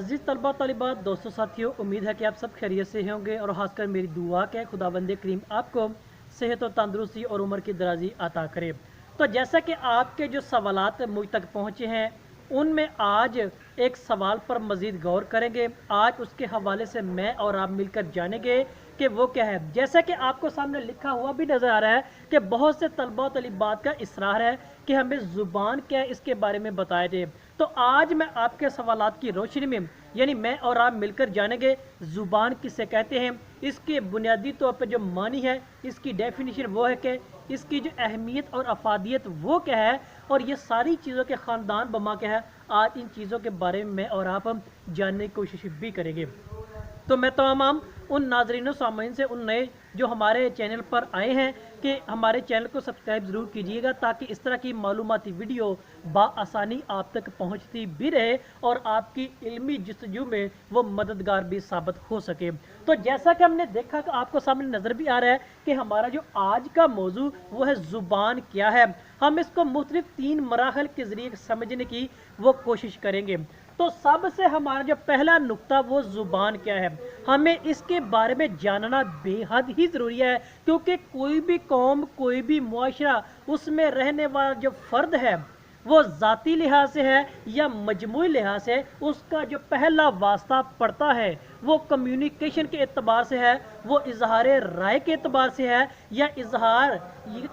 अजीज़ तलबा तालिबात दोस्तों साथियों, उम्मीद है कि आप सब खैरियत से होंगे और खासकर मेरी दुआ के खुदाबंद करीम आपको सेहत और तंदुरुस्ती और उम्र की दराजी अता करे। तो जैसा कि आपके जो सवालात मुझ तक पहुँचे हैं उनमें आज एक सवाल पर मज़ीद गौर करेंगे। आज उसके हवाले से मैं और आप मिलकर जानेंगे कि वो क्या है। जैसा कि आपको सामने लिखा हुआ भी नज़र आ रहा है कि बहुत से तलबा तलीबात का इसरार है कि हमें ज़ुबान क्या है इसके बारे में बताया जाए। तो आज मैं आपके सवालात की रोशनी में यानी मैं और आप मिलकर जानेंगे ज़ुबान किसे कहते हैं, इसके बुनियादी तौर पर जो मानी है, इसकी डेफिनेशन वो है कि इसकी जो अहमियत और अफादियत वो क्या है, और ये सारी चीज़ों के ख़ानदान बमा क्या है। आज इन चीज़ों के बारे में मैं और आप जानने की कोशिश भी करेंगे। तो मैं तमाम उन नाजरीन सामीन से, उन नए जो हमारे चैनल पर आए हैं, कि हमारे चैनल को सब्सक्राइब ज़रूर कीजिएगा ताकि इस तरह की मालूमाती वीडियो बाआसानी आप तक पहुंचती भी रहे और आपकी इल्मी जस्तजू में वो मददगार भी साबित हो सके। तो जैसा कि हमने देखा कि आपको सामने नज़र भी आ रहा है कि हमारा जो आज का मौजू वो है ज़ुबान क्या है। हम इसको मुख्तलिफ 3 मराहल के ज़रिए समझने की वो कोशिश करेंगे। तो सबसे हमारा जो पहला नुक्ता वो ज़ुबान क्या है, हमें इसके बारे में जानना बेहद ही ज़रूरी है, क्योंकि कोई भी कौम, कोई भी मुआशरा, उसमें रहने वाला जो फ़र्द है वो ज़ाती लिहाज से है या मजमूई लिहाज से, उसका जो पहला वास्ता पड़ता है वो कम्युनिकेशन के एतबार से है, वो इजहार राय के एतबार से है, या इजहार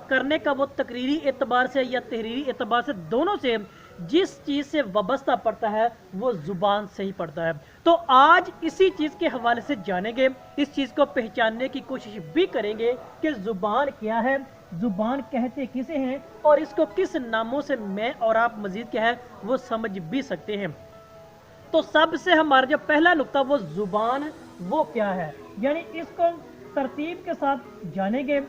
करने का वो तकरीरी एतबार से या तहरीरी एतबार से, दोनों से जिस चीज़ से वाबस्ता पड़ता है वो ज़ुबान से ही पड़ता है। तो आज इसी चीज़ के हवाले से जानेंगे, इस चीज़ को पहचानने की कोशिश भी करेंगे कि ज़ुबान क्या है, ज़ुबान कहते किसे हैं, और इसको किस नामों से मैं और आप मज़ीद क्या है वो समझ भी सकते हैं। तो सबसे हमारा जो पहला नुक्ता वो ज़ुबान वो क्या है, यानी इसको तरतीब के साथ जानेंगे,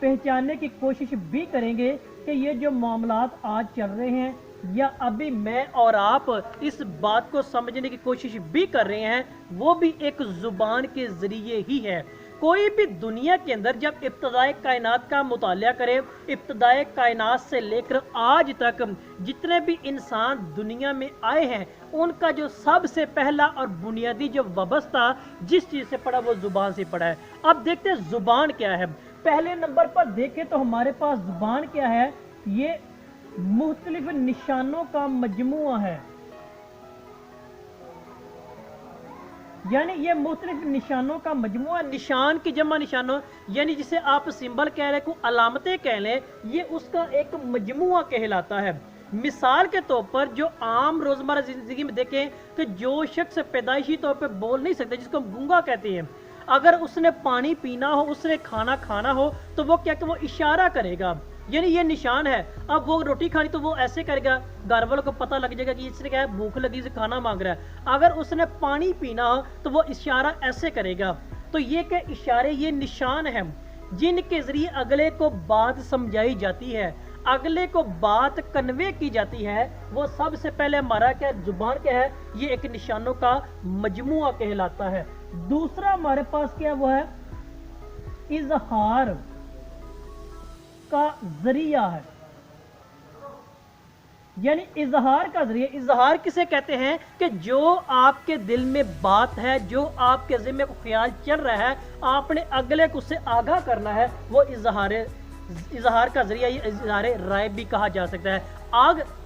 पहचानने की कोशिश भी करेंगे कि ये जो मामलात आज चल रहे हैं या अभी मैं और आप इस बात को समझने की कोशिश भी कर रहे हैं, वो भी एक ज़ुबान के ज़रिए ही है। कोई भी दुनिया के अंदर जब इब्तदाए कायनात का मुतालिया करे, इब्तदाए कायनात से लेकर आज तक जितने भी इंसान दुनिया में आए हैं, उनका जो सबसे पहला और बुनियादी जो वाबस्ता जिस चीज़ से पड़ा वो ज़ुबान से पड़ा है। अब देखते हैं ज़ुबान क्या है। पहले नंबर पर देखें तो हमारे पास ज़ुबान क्या है, ये मुख्तलिफ निशानों का मजमुआ है, यानी ये मुख्तलिफ निशानों का मजमुआ। निशान की जमा निशानों, यानी जिसे आप सिंबल कह रहे हैं, अलामतें कह लें, ये उसका एक मजमुआ कहलाता है। मिसाल के तौर पर जो आम रोज़मर्रा ज़िंदगी में देखें कि जो शख्स पैदाइशी तौर पर बोल नहीं सकते, जिसको हम गूंगा कहते हैं, अगर उसने पानी पीना हो, उसने खाना खाना हो, तो वो क्या कि वो इशारा करेगा, यानी ये निशान है। अब वो रोटी खानी तो वो ऐसे करेगा, घर वालों को पता लग जाएगा कि इसने क्या है, भूख लगी से खाना मांग रहा है। अगर उसने पानी पीना हो तो वो इशारा ऐसे करेगा। तो ये क्या इशारे, ये निशान है जिनके ज़रिए अगले को बात समझाई जाती है, अगले को बात कन्वे की जाती है। वो सबसे पहले हमारा क्या ज़ुबान क्या है, ये एक निशानों का मजमुआ कहलाता है। दूसरा हमारे पास क्या वो है, इजहार का जरिया है, यानी इजहार का जरिया। इजहार किसे कहते हैं कि जो आपके दिल में बात है, जो आपके ज़िम्मे को ख्याल चल रहा है, आपने अगले को उससे आगाह करना है, वो इजहार का जरिया, इजहार राय भी कहा जा सकता है।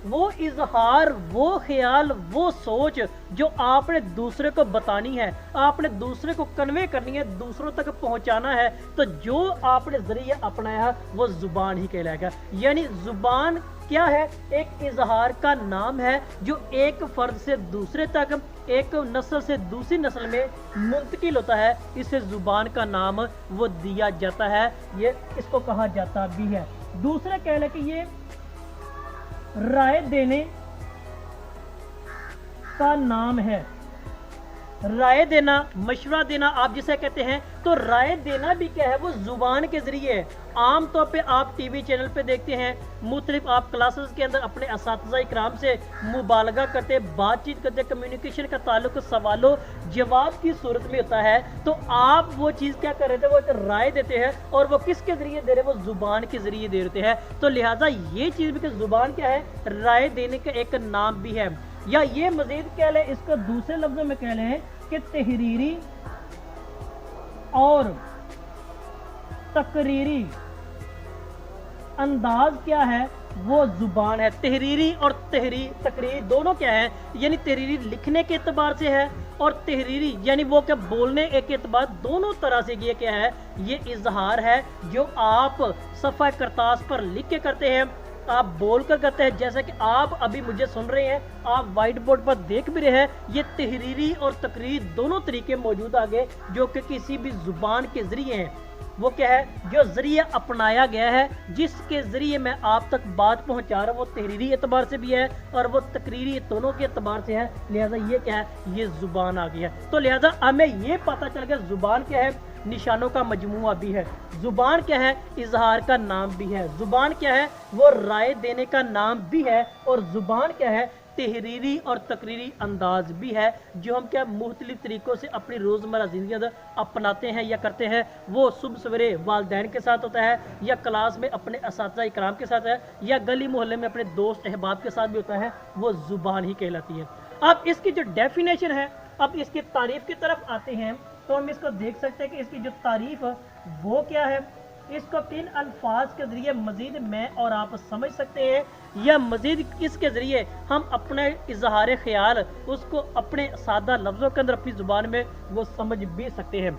वो इजहार, वो ख्याल, वो सोच जो आपने दूसरे को बतानी है, आपने दूसरे को कन्वे करनी है, दूसरों तक पहुंचाना है, तो जो आपने जरिया अपनाया वो ज़ुबान ही कहलाएगा। यानी ज़ुबान क्या है, एक इजहार का नाम है जो एक फ़र्द से दूसरे तक, एक नस्ल से दूसरी नस्ल में मुंतकिल होता है। इसे ज़ुबान का नाम वो दिया जाता है, ये इसको कहा जाता भी है। दूसरा कह लें कि ये राय देने का नाम है। राय देना, मशवरा देना आप जिसे कहते हैं, तो राय देना भी क्या है, वो ज़ुबान के ज़रिए। आम तौर पे आप टीवी चैनल पे देखते हैं, मुख्तलिफ आप क्लासेस के अंदर अपने असातिज़ा इकराम से मुबालगा करते, बातचीत करते, कम्युनिकेशन का ताल्लुक सवालों जवाब की सूरत में होता है। तो आप वो चीज़ क्या कर रहे थे, वो एक राय देते हैं, और वो किसके ज़रिए दे रहे हैं, वो ज़ुबान के ज़रिए दे रहे हैं। तो लिहाजा ये चीज़ भी कि ज़ुबान क्या है, राय देने का एक नाम भी है। या ये मजीद कह लें, इसको दूसरे लफ्जों में कह लें कि तहरीरी और तकरीरी अंदाज क्या है, वो जुबान है। तहरीरी और तकरीरी दोनों क्या है, यानी तहरीरी लिखने के एतबार से है और तहरीरी यानी वो क्या बोलने एक एतबार, दोनों तरह से ये क्या है, ये इजहार है जो आप सफ़ा करतास पर लिख के करते हैं, आप बोल कर करते हैं। जैसे कि आप अभी मुझे सुन रहे हैं, आप व्हाइट बोर्ड पर देख भी रहे हैं, ये तहरीरी और तकरीर दोनों तरीके मौजूद आगे जो कि किसी भी जुबान के जरिए हैं। वो क्या है, जो जरिए अपनाया गया है, जिसके जरिए मैं आप तक बात पहुंचा रहा हूँ, वो तहरीरी एतबार से भी है और वो तकरीरी, दोनों के एतबार से है। लिहाजा ये क्या है, ये जुबान आ गई है। तो लिहाजा हमें ये पता चल गया जुबान क्या है, निशानों का मजमुआ भी है। जुबान क्या है, इजहार का नाम भी है। जुबान क्या है, वो राय देने का नाम भी है। और जुबान क्या है, तहरीरी और तकरीरी अंदाज भी है, जो हम क्या मुख्तलिफ तरीक़ों से अपनी रोज़मर्रा ज़िंदगी अपनाते हैं या करते हैं। वो सुबह सवेरे वालिदैन के साथ होता है, या क्लास में अपने असातिज़ा इकराम के साथ है, या गली मोहल्ले में अपने दोस्त अहबाब के साथ भी होता है, वो ज़ुबान ही कहलाती है। अब इसकी जो डेफिनेशन है, अब इसकी तारीफ़ की तरफ आते हैं, तो हम इसको देख सकते हैं कि इसकी जो तारीफ़ वो क्या है। इसको किन अल्फाज के ज़रिए मज़ीद मैं और आप समझ सकते हैं, या मज़ीद इसके ज़रिए हम अपने इजहार ख्याल उसको अपने सादा लफ्ज़ों के अंदर अपनी ज़ुबान में वो समझ भी सकते हैं।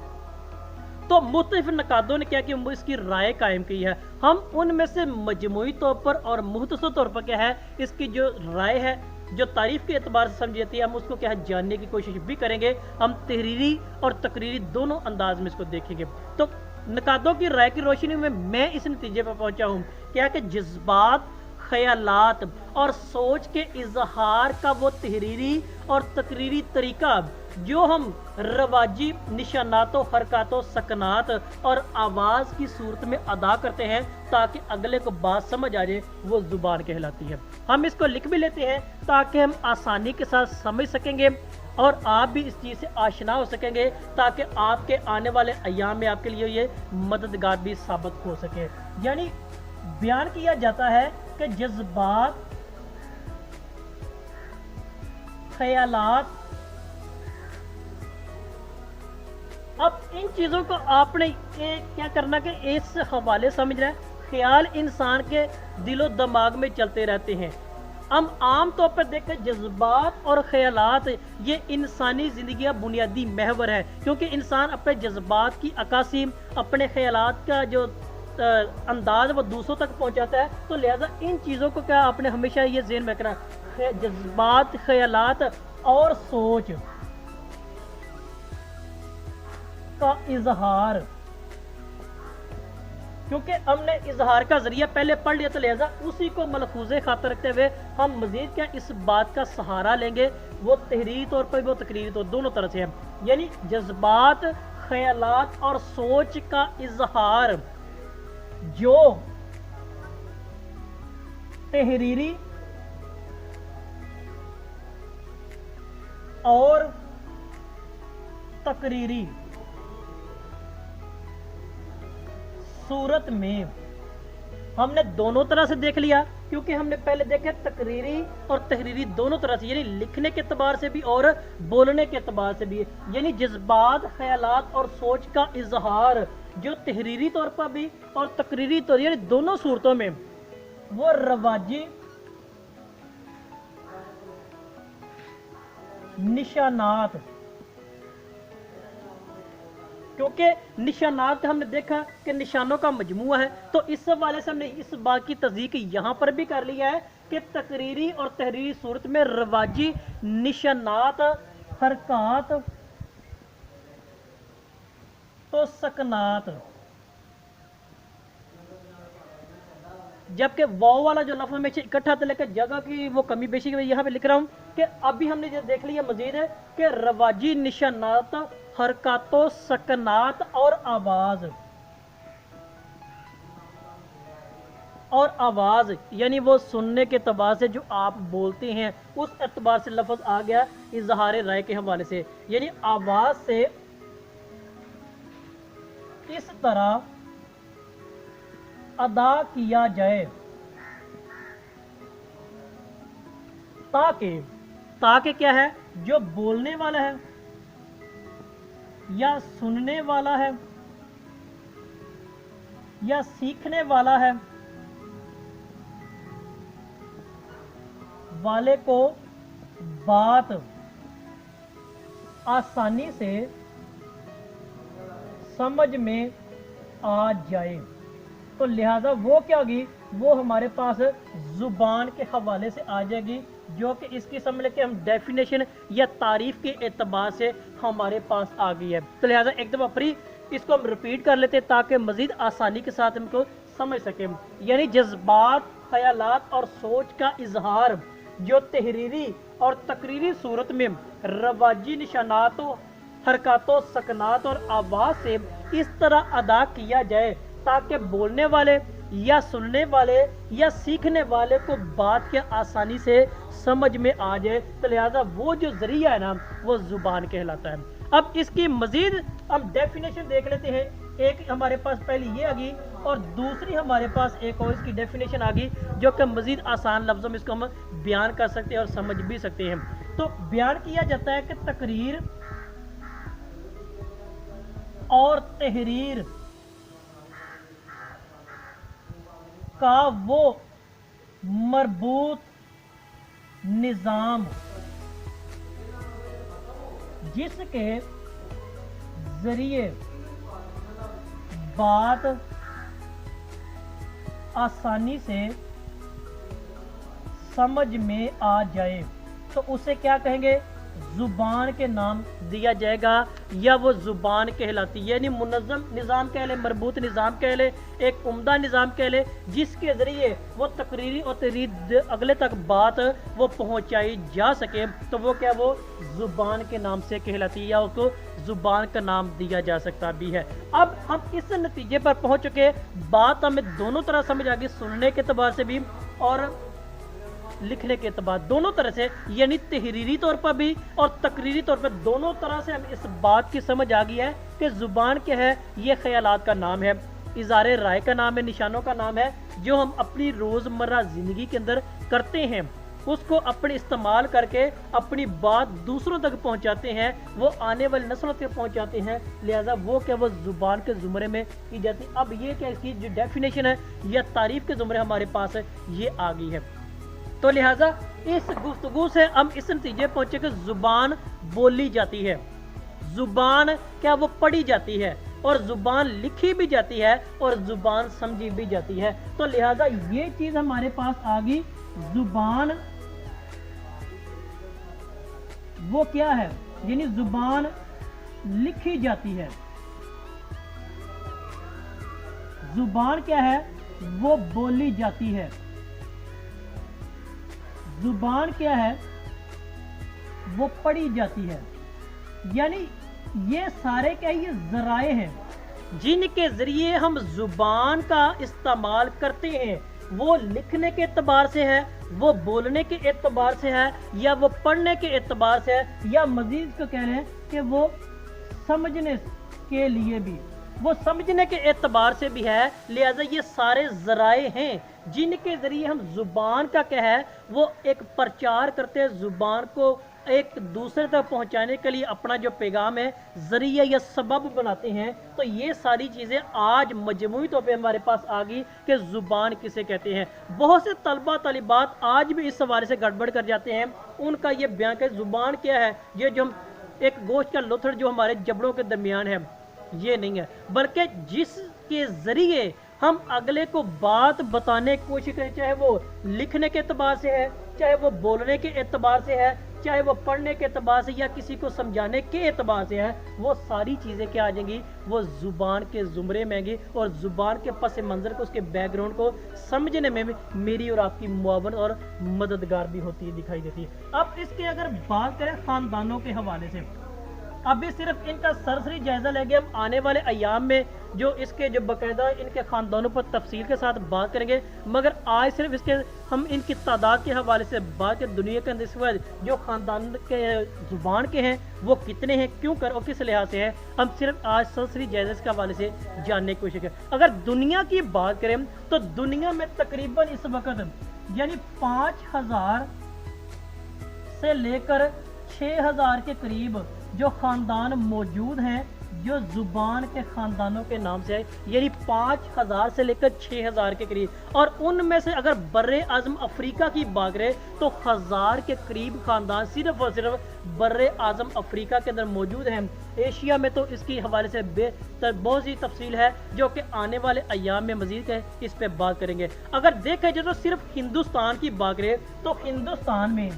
तो मुख्तलिफ नकादों ने क्या कि इसकी राय कायम की है। हम उनमें से मजमूई तौर पर और मुख्तसर तौर पर क्या है, इसकी जो राय है, जो तारीफ के एतबार से समझी जाती है, हम उसको क्या है जानने की कोशिश भी करेंगे। हम तहरीरी और तकरीरी दोनों अंदाज में इसको देखेंगे। तो नकादों की राय की रोशनी में मैं इस नतीजे पर पहुंचा हूँ क्या कि जज्बात, ख्यालात और सोच के इजहार का वो तहरीरी और तकरीरी तरीका जो हम रवाजी निशानातों, हरकतों, सकनात और आवाज़ की सूरत में अदा करते हैं ताकि अगले को बात समझ आ जाए, वो ज़ुबान कहलाती है। हम इसको लिख भी लेते हैं ताकि हम आसानी के साथ समझ सकेंगे और आप भी इस चीज़ से आशना हो सकेंगे, ताकि आपके आने वाले अय्याम में आपके लिए ये मददगार भी साबित हो सके। यानी बयान किया जाता है कि जज्बात, ख्यालात, अब इन चीज़ों को आपने क्या करना कि इस हवाले समझना है। ख्याल इंसान के दिलो दिमाग में चलते रहते हैं। हम आम तौर पर देखें जज्बात और ख्यालात ये इंसानी ज़िंदगी का बुनियादी महवर है, क्योंकि इंसान अपने जज्बात की अक्कासी, अपने ख्यालात का जो अंदाज वो दूसरों तक पहुंचाता है। तो लिहाजा इन चीज़ों को क्या आपने हमेशा ये ज़हन में रखना, जज्बात, ख्यालात और सोच का इजहार, क्योंकि हमने इजहार का जरिया पहले पढ़ लिया, तो लिहाजा उसी को मलफूज़े खातर रखते हुए हम मजीद क्या इस बात का सहारा लेंगे, वो तहरीरी तौर पर वो तकरीरी तौर दोनों तरह से है। यानी जज्बात, ख्यालात और सोच का इजहार जो तहरीरी और तकरीरी सूरत में हमने दोनों तरह से देख लिया, क्योंकि हमने पहले देखा तकरीरी और तहरीरी दोनों तरह से, यानी लिखने के एतबार से भी और बोलने के एतबार से भी। यानी जज्बात, ख्यालात और सोच का इजहार जो तहरीरी तौर पर भी और तकरीरी तौर, यानी दोनों सूरतों में वो रवाजी निशानात, क्योंकि निशानात हमने देखा कि निशानों का मजमूआ है, तो इस हवाले से हमने इस बात की तस्दीक यहाँ पर भी कर लिया है कि तकरीरी और तहरीरी सूरत में रवाजी निशानात, हरकत तो सकनात, जबकि वाव वाला जो लफ्ज़ में इकट्ठा था, लेकिन जगह की वो कमी बेशी की यहाँ पे लिख रहा हूँ कि अभी हमने जो देख लिया मजीद है कि रवाजी निशानात, हरकतों, सकनात और आवाज़ यानी वो सुनने के एतबार से जो आप बोलते हैं उस एतबार से लफ्ज़ आ गया इजहार राय के हवाले से। यानी आवाज़ से इस तरह अदा किया जाए ताकि ताकि क्या है, जो बोलने वाला है या सुनने वाला है या सीखने वाला है वाले को बात आसानी से समझ में आ जाए। तो लिहाजा वो क्या होगी, वो हमारे पास जुबान के हवाले से आ जाएगी, जो कि इसकी समझ लेके हम डेफिनेशन या तारीफ के एतबार से हमारे पास आ गई है। तो लिहाजा एक दफ़ा फिर इसको हम रिपीट कर लेते हैं ताकि मज़ीद आसानी के साथ हमको समझ सकें। यानी जज्बात, ख्यालात और सोच का इजहार जो तहरीरी और तकरीरी सूरत में रवाजी निशानातों, हरकतों, सकनात और आवाज़ से इस तरह अदा किया जाए ताकि बोलने वाले या सुनने वाले या सीखने वाले को बात के आसानी से समझ में आ जाए। तो लिहाजा वो जो ज़रिया है ना, वो ज़ुबान कहलाता है। अब इसकी मज़ीद हम डेफिनेशन देख लेते हैं। एक हमारे पास पहले ये आ गई और दूसरी हमारे पास एक और इसकी डेफिनेशन आ गई, जो कि मज़ीद आसान लफ्ज़ों में इसको हम बयान कर सकते हैं और समझ भी सकते हैं। तो बयान किया जाता है कि तकरीर और तहरीर का वो मरबूत निज़ाम जिसके ज़रिए बात आसानी से समझ में आ जाए, तो उसे क्या कहेंगे, ज़ुबान के नाम दिया जाएगा या वो ज़ुबान कहलाती है। यानी मुनज़्ज़म निज़ाम कह ले, मरबूत निज़ाम कह ले, एक उम्दा निज़ाम कह ले, जिसके ज़रिए वो तकरीरी और तहरीर अगले तक बात वो पहुंचाई जा सके, तो वो क्या, वो ज़ुबान के नाम से कहलाती है या उसको ज़ुबान का नाम दिया जा सकता भी है। अब हम इस नतीजे पर पहुँच चुके, बात हमें दोनों तरह समझ आ गई, सुनने के एतबार से भी और लिखने के एतबार दोनों तरह से, यानी तहरीरी तौर पर भी और तकरीरी तौर पर दोनों तरह से हम इस बात की समझ आ गई है कि ज़ुबान क्या है, ये ख्यालात का नाम है, इज़ारे राय का नाम है, निशानों का नाम है, जो हम अपनी रोज़मर्रा ज़िंदगी के अंदर करते हैं, उसको अपने इस्तेमाल करके अपनी बात दूसरों तक पहुंचाते हैं, वो आने वाली नस्लों तक पहुंचाते हैं। लिहाजा वो क्या, वो ज़ुबान के ज़ुमरे में की जाती है। अब ये क्या, इसकी जो डेफिनेशन है या तारीफ़ के ज़ुमरे हमारे पास है, ये आ गई है। तो लिहाजा इस गुफ्तगू से हम इस नतीजे पहुंचे कि ज़ुबान बोली जाती है, ज़ुबान क्या, वो पढ़ी जाती है, और ज़ुबान लिखी भी जाती है, और ज़ुबान समझी भी जाती है। तो लिहाजा ये चीज़ हमारे पास आ गई, ज़ुबान वो क्या है, यानी ज़ुबान लिखी जाती है, ज़ुबान क्या है, वो बोली जाती है, ज़ुबान क्या है, वो पढ़ी जाती है। यानी ये सारे क्या, ये ज़राए हैं जिनके ज़रिए हम ज़ुबान का इस्तेमाल करते हैं, वो लिखने के एतबार से है, वो बोलने के एतबार से है, या वो पढ़ने के एतबार से है, या मज़ीद को कह रहे हैं कि वो समझने के लिए भी, वो समझने के एतबार से भी है। लिहाजा ये सारे ज़राए हैं जिनके ज़रिए हम ज़ुबान का क्या है, वो एक प्रचार करते हैं, ज़ुबान को एक दूसरे तक पहुंचाने के लिए अपना जो पैगाम है ज़रिया या सबब बनाते हैं। तो ये सारी चीज़ें आज मजमूई तौर पे हमारे पास आ गई कि ज़ुबान किसे कहते हैं। बहुत से तलबा तलिबात आज भी इस हवाले से गड़बड़ कर जाते हैं, उनका ये बयान कि ज़ुबान क्या है, ये जो हम एक गोश्त का लुथड़ जो हमारे जबड़ों के दरमियान है, ये नहीं है, बल्कि जिसके ज़रिए हम अगले को बात बताने की कोशिश करें, चाहे वो लिखने के एतबार से है, चाहे वो बोलने के एतबार से है, चाहे वो पढ़ने के एतबार से या किसी को समझाने के एतबार से है, वो सारी चीज़ें क्या आ जाएंगी, वो ज़ुबान के ज़ुमरे में आएंगी, और ज़ुबान के पस मंज़र को, उसके बैकग्राउंड को समझने में भी मेरी और आपकी मुआवन और मददगार भी होती है, दिखाई देती है। अब इसके अगर बात करें ख़ानदानों के हवाले से, अभी सिर्फ इनका सरसरी जायज़ा लेंगे, हम आने वाले अयाम में जो इसके जो बाकायदा इनके ख़ानदानों पर तफसील के साथ बात करेंगे, मगर आज सिर्फ इसके हम इनकी तादाद के हवाले से बात करें। दुनिया के अंदर इस वक्त जो ख़ानदान के ज़ुबान के हैं वो कितने हैं, क्यों कर और किस लिहाज से है, हम सिर्फ आज सरसरी जायज़े के हवाले से जानने की कोशिश करें। अगर दुनिया की बात करें तो दुनिया में तकरीबन इस वक्त यानी 5000 से लेकर 6000 के करीब जो ख़ानदान मौजूद हैं जो ज़ुबान के ख़ानदानों के नाम से है, यानी 5000 से लेकर 6000 के करीब। और उनमें से अगर बर्रे आज़म अफ्रीका की बात करें तो 1000 के करीब ख़ानदान सिर्फ और सिर्फ बर्रे आज़म अफ्रीका के अंदर मौजूद हैं। एशिया में तो इसकी हवाले से बहुत सी तफसील है जो कि आने वाले अयाम में मज़ीद इस पर बात करेंगे। अगर देखा जाए तो सिर्फ हिंदुस्तान की बात करें तो हिंदुस्तान में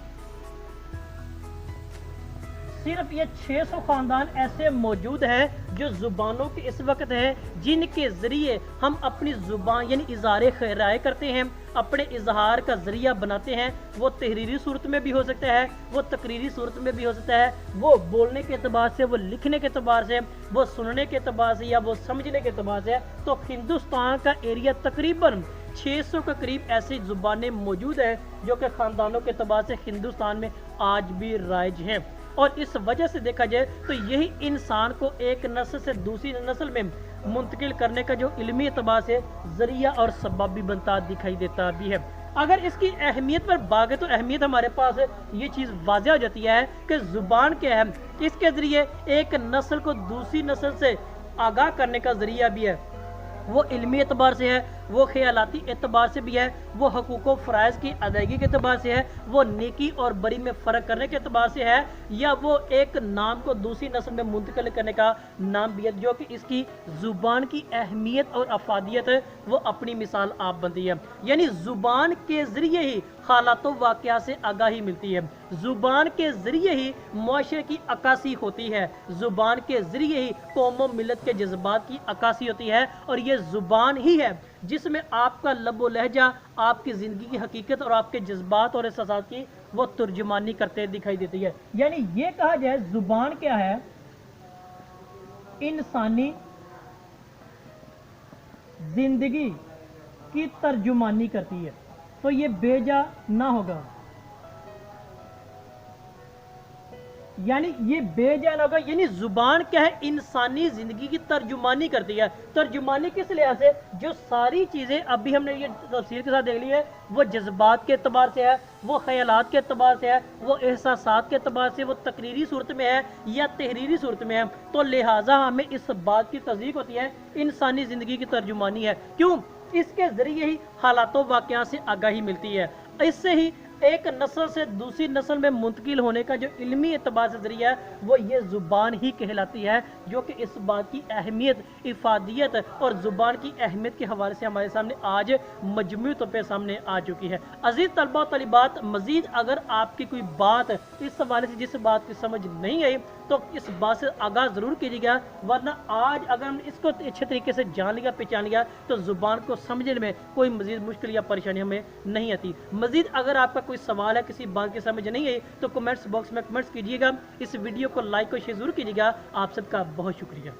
सिर्फ ये 600 ख़ानदान ऐसे मौजूद हैं जो ज़ुबानों के इस वक्त हैं जिनके ज़रिए हम अपनी ज़ुबान यानी इज़हार ख़ैराय करते हैं, अपने इजहार का ज़रिया बनाते हैं। वो तहरीरी सूरत में भी हो सकता है, वो तकरीरी सूरत में भी हो सकता है, वो बोलने के अतबार से, वो लिखने के अतबार से, वो सुनने के अतबार से या वो समझने के अतबार से। तो हिंदुस्तान का एरिया तकरीबन 600 के करीब ऐसी ज़ुबानें मौजूद हैं जो कि ख़ानदानों के अतबार से हिंदुस्तान में आज भी राइज हैं। और इस वजह से देखा जाए तो यही इंसान को एक नस्ल से दूसरी नस्ल में मुंतकिल करने का जो इल्मी एतबार से ज़रिया और सबब भी बनता दिखाई देता भी है। अगर इसकी अहमियत पर बात है तो अहमियत हमारे पास ये चीज़ वाज़ह हो जाती है कि ज़ुबान क्या है, इसके ज़रिए एक नस्ल को दूसरी नस्ल से आगाह करने का ज़रिया भी है। वो इल्मी एतबार से है, वो ख़यालाती एतबार से भी है, वो हकूक़ व फ़राइज़ की अदायगी के एतबार से है, वो नेकी और बरी में फ़र्क करने के एतबार से है, या वो एक नाम को दूसरी नस्ल में मुंतकिल करने का नाम भी है। जो कि इसकी ज़ुबान की अहमियत और अफादियत है वो अपनी मिसाल आप बनती है। यानी ज़ुबान के ज़रिए ही हालात व वाक़या से आगाही मिलती है, ज़ुबान के ज़रिए ही मुआशरे की अक्कासी होती है, ज़ुबान के ज़रिए ही कौम व मिलत के जज्बात की अक्कासी होती है। और ये ज़ुबान ही है जिसमें आपका लबो लहजा आपकी ज़िंदगी की हकीकत और आपके जज्बात और एहसासात की वो तर्जुमानी करते दिखाई देती है। यानी ये कहा जाए ज़ुबान क्या है, इंसानी ज़िंदगी की तर्जुमानी करती है, तो ये बेजा ना होगा। यानी ये बेजान होगा, यानी ज़ुबान क्या है, इंसानी ज़िंदगी की तर्जुमानी करती है। तर्जुमानी किस लिहाज से, जो सारी चीज़ें अभी हमने ये तफसीर के साथ देख ली है, वो जज्बात के अतबार से है, वो ख़यालात के अतबार से है, वो एहसासात के अतबार से, वो तकरीरी सूरत में है या तहरीरी सूरत में है। तो लिहाजा हमें इस बात की तस्दीक होती है इंसानी ज़िंदगी की तर्जुमानी है। क्यों? इसके ज़रिए ही हालातों वाक़या से आगाही मिलती है, इससे ही एक नस्ल से दूसरी नस्ल में मुंतकिल होने का जो इल्मी एतबार से ज़रिया है वो ये ज़ुबान ही कहलाती है। जो कि इस बात की अहमियत, इफ़ादियत और ज़ुबान की अहमियत के हवाले से हमारे सामने आज मजमूई तौर पर सामने आ चुकी है। अज़ीज़ तलबा और तलिबात, मज़ीद अगर आपकी कोई बात इस हवाले से जिस बात की समझ नहीं आई तो इस बात से आगाह ज़रूर कीजिएगा, वरना आज अगर हम इसको अच्छे तरीके से जान लिया, पहचान लिया, तो ज़ुबान को समझने में कोई मज़ीद मुश्किल या परेशानी हमें नहीं आती। मज़ीद अगर आपका कोई सवाल है, किसी बात की समझ नहीं आई, तो कमेंट्स बॉक्स में कमेंट्स कीजिएगा। इस वीडियो को लाइक और शेयर ज़रूर कीजिएगा। आप सबका बहुत शुक्रिया।